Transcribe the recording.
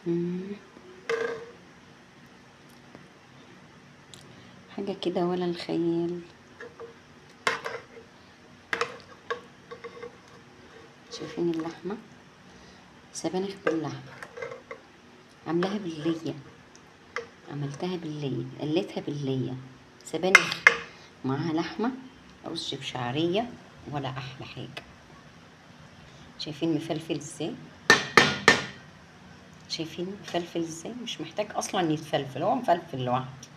مم. حاجة كده ولا الخيال. شايفين اللحمة؟ سبانخ باللحمة، عاملاها باللية، عملتها باللية، قليتها باللية، سبانخ معاها لحمة، رز بشعرية، ولا أحلى حاجة. شايفين مفلفل ازاي؟ شايفين مفلفل ازاي؟ مش محتاج أصلا يتفلفل، هو مفلفل لوحده.